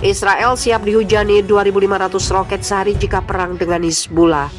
Israel siap dihujani 2.500 roket sehari jika perang dengan Hizbullah.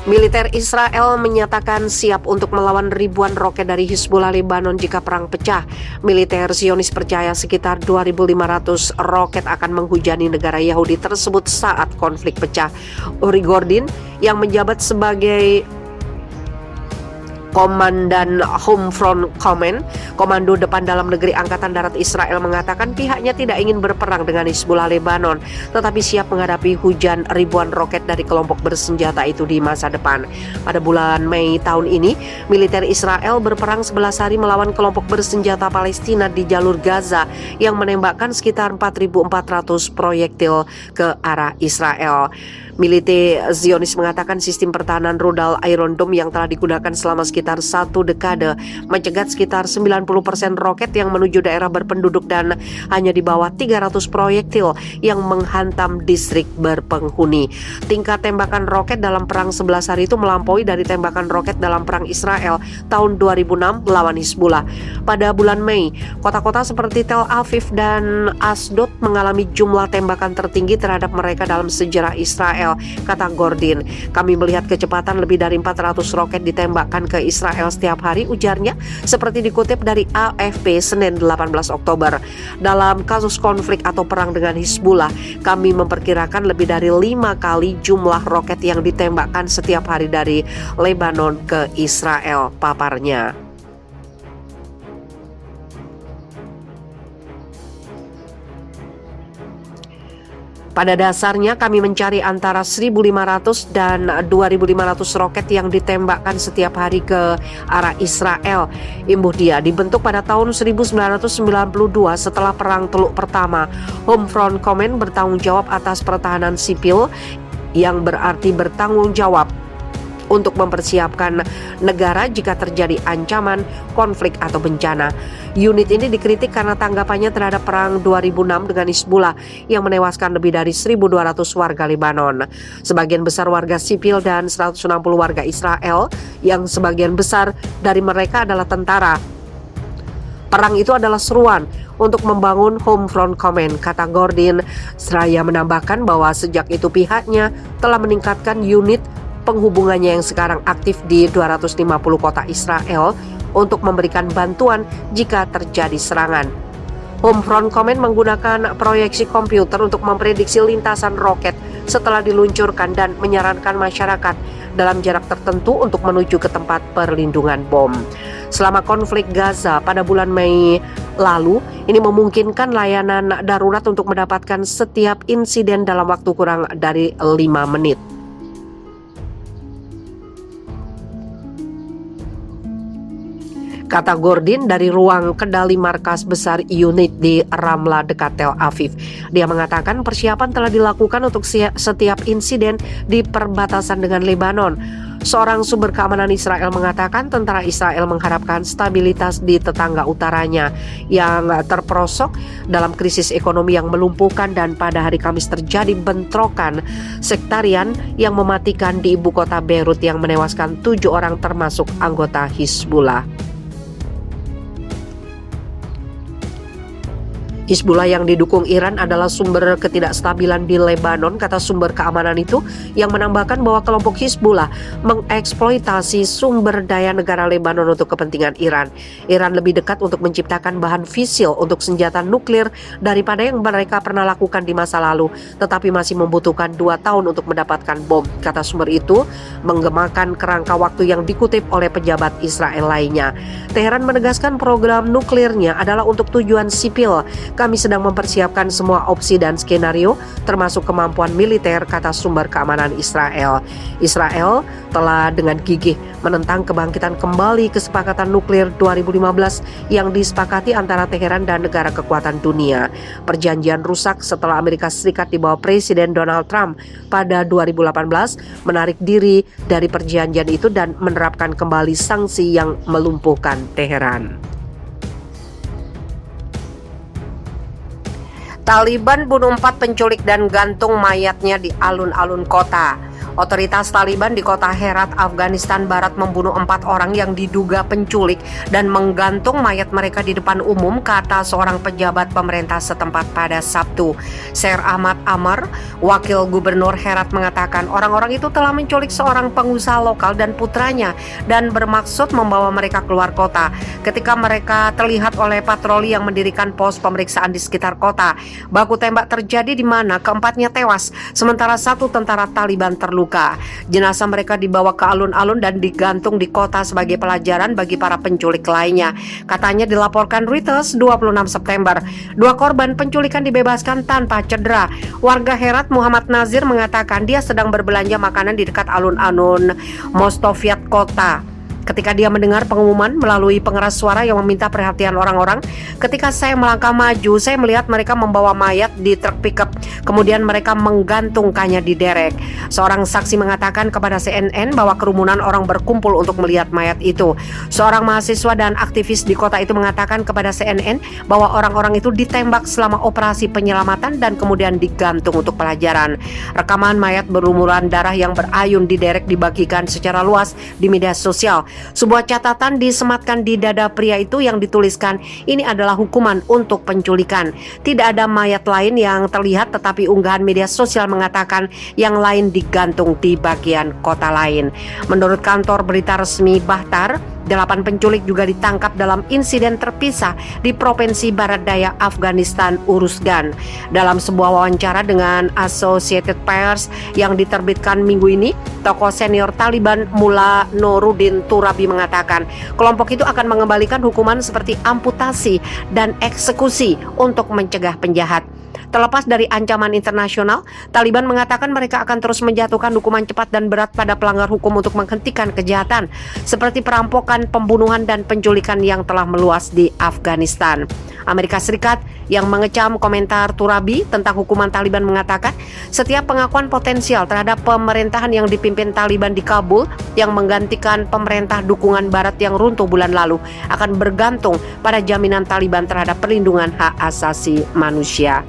Militer Israel menyatakan siap untuk melawan ribuan roket dari Hizbullah Lebanon jika perang pecah. Militer Zionis percaya sekitar 2.500 roket akan menghujani negara Yahudi tersebut saat konflik pecah. Uri Gordin yang menjabat sebagai Komandan Home Front Command, Komando Depan Dalam Negeri Angkatan Darat Israel mengatakan pihaknya tidak ingin berperang dengan Hizbullah Lebanon, tetapi siap menghadapi hujan ribuan roket dari kelompok bersenjata itu di masa depan. Pada bulan Mei tahun ini, militer Israel berperang 11 hari melawan kelompok bersenjata Palestina di jalur Gaza yang menembakkan sekitar 4.400 proyektil ke arah Israel. Militer Zionis mengatakan sistem pertahanan rudal Iron Dome yang telah digunakan selama sekitar 1 dekade mencegat sekitar 90% roket yang menuju daerah berpenduduk dan hanya di bawah 300 proyektil yang menghantam distrik berpenghuni. Tingkat tembakan roket dalam perang 11 hari itu melampaui dari tembakan roket dalam perang Israel tahun 2006 melawan Hizbullah. Pada bulan Mei, kota-kota seperti Tel Aviv dan Asdod mengalami jumlah tembakan tertinggi terhadap mereka dalam sejarah Israel, kata Gordin. Kami melihat kecepatan lebih dari 400 roket ditembakkan ke Israel setiap hari, ujarnya, seperti dikutip dari AFP Senin 18 Oktober. Dalam kasus konflik atau perang dengan Hizbullah, kami memperkirakan lebih dari 5 kali jumlah roket yang ditembakkan setiap hari dari Lebanon ke Israel, paparnya. Pada dasarnya kami mencari antara 1.500 dan 2.500 roket yang ditembakkan setiap hari ke arah Israel. Imbuh dia. Dibentuk pada tahun 1992 setelah Perang Teluk Pertama. Home Front Command bertanggung jawab atas pertahanan sipil, yang berarti bertanggung jawab untuk mempersiapkan negara jika terjadi ancaman, konflik atau bencana. Unit ini dikritik karena tanggapannya terhadap perang 2006 dengan Hizbullah yang menewaskan lebih dari 1.200 warga Lebanon. Sebagian besar warga sipil dan 160 warga Israel yang sebagian besar dari mereka adalah tentara. Perang itu adalah seruan untuk membangun Home Front Command, kata Gordin. Seraya menambahkan bahwa sejak itu pihaknya telah meningkatkan unit penghubungannya yang sekarang aktif di 250 kota Israel untuk memberikan bantuan jika terjadi serangan. Home Front Command menggunakan proyeksi komputer untuk memprediksi lintasan roket setelah diluncurkan dan menyarankan masyarakat dalam jarak tertentu untuk menuju ke tempat perlindungan bom. Selama konflik Gaza pada bulan Mei lalu, ini memungkinkan layanan darurat untuk mendapatkan setiap insiden dalam waktu kurang dari 5 menit. Kata Gordin dari ruang kendali markas besar unit di Ramlah dekat Tel Aviv. Dia mengatakan persiapan telah dilakukan untuk setiap insiden di perbatasan dengan Lebanon. Seorang sumber keamanan Israel mengatakan tentara Israel mengharapkan stabilitas di tetangga utaranya yang terperosok dalam krisis ekonomi yang melumpuhkan, dan pada hari Kamis terjadi bentrokan sektarian yang mematikan di ibu kota Beirut yang menewaskan 7 orang termasuk anggota Hizbullah. Hizbullah yang didukung Iran adalah sumber ketidakstabilan di Lebanon, kata sumber keamanan itu, yang menambahkan bahwa kelompok Hizbullah mengeksploitasi sumber daya negara Lebanon untuk kepentingan Iran. Iran lebih dekat untuk menciptakan bahan fisil untuk senjata nuklir daripada yang mereka pernah lakukan di masa lalu, tetapi masih membutuhkan 2 tahun untuk mendapatkan bom, kata sumber itu, menggemakan kerangka waktu yang dikutip oleh pejabat Israel lainnya. Teheran menegaskan program nuklirnya adalah untuk tujuan sipil. Kami sedang mempersiapkan semua opsi dan skenario, termasuk kemampuan militer, kata sumber keamanan Israel. Israel telah dengan gigih menentang kebangkitan kembali kesepakatan nuklir 2015 yang disepakati antara Teheran dan negara kekuatan dunia. Perjanjian rusak setelah Amerika Serikat di bawah Presiden Donald Trump pada 2018 menarik diri dari perjanjian itu dan menerapkan kembali sanksi yang melumpuhkan Teheran. Taliban bunuh 4 penculik dan gantung mayatnya di alun-alun kota. Otoritas Taliban di kota Herat, Afghanistan Barat membunuh 4 orang yang diduga penculik dan menggantung mayat mereka di depan umum, kata seorang pejabat pemerintah setempat pada Sabtu. Sher Ahmad Amar, wakil gubernur Herat, mengatakan orang-orang itu telah menculik seorang pengusaha lokal dan putranya dan bermaksud membawa mereka keluar kota. Ketika mereka terlihat oleh patroli yang mendirikan pos pemeriksaan di sekitar kota, baku tembak terjadi di mana keempatnya tewas, sementara 1 tentara Taliban terluka. Jenazah mereka dibawa ke alun-alun dan digantung di kota sebagai pelajaran bagi para penculik lainnya. Katanya dilaporkan Reuters 26 September. 2 korban penculikan dibebaskan tanpa cedera. Warga Herat Muhammad Nazir mengatakan dia sedang berbelanja makanan di dekat alun-alun Mostofiat kota. Ketika dia mendengar pengumuman melalui pengeras suara yang meminta perhatian orang-orang, ketika saya melangkah maju, saya melihat mereka membawa mayat di truk pickup. Kemudian mereka menggantungkannya di derek. Seorang saksi mengatakan kepada CNN bahwa kerumunan orang berkumpul untuk melihat mayat itu. Seorang mahasiswa dan aktivis di kota itu mengatakan kepada CNN bahwa orang-orang itu ditembak selama operasi penyelamatan dan kemudian digantung untuk pelajaran. Rekaman mayat berlumuran darah yang berayun di derek dibagikan secara luas di media sosial. Sebuah catatan disematkan di dada pria itu yang dituliskan, "Ini adalah hukuman untuk penculikan." Tidak ada mayat lain yang terlihat, tetapi unggahan media sosial mengatakan yang lain digantung di bagian kota lain. Menurut kantor berita resmi Bahtar, 8 penculik juga ditangkap dalam insiden terpisah di Provinsi Barat Daya Afghanistan, Uruzgan. Dalam sebuah wawancara dengan Associated Press yang diterbitkan minggu ini, tokoh senior Taliban Mullah Nuruddin Turabi mengatakan kelompok itu akan mengembalikan hukuman seperti amputasi dan eksekusi untuk mencegah penjahat. Terlepas dari ancaman internasional, Taliban mengatakan mereka akan terus menjatuhkan hukuman cepat dan berat pada pelanggar hukum untuk menghentikan kejahatan seperti perampokan, pembunuhan, dan penculikan yang telah meluas di Afghanistan. Amerika Serikat yang mengecam komentar Turabi tentang hukuman Taliban mengatakan setiap pengakuan potensial terhadap pemerintahan yang dipimpin Taliban di Kabul yang menggantikan pemerintah dukungan Barat yang runtuh bulan lalu akan bergantung pada jaminan Taliban terhadap perlindungan hak asasi manusia.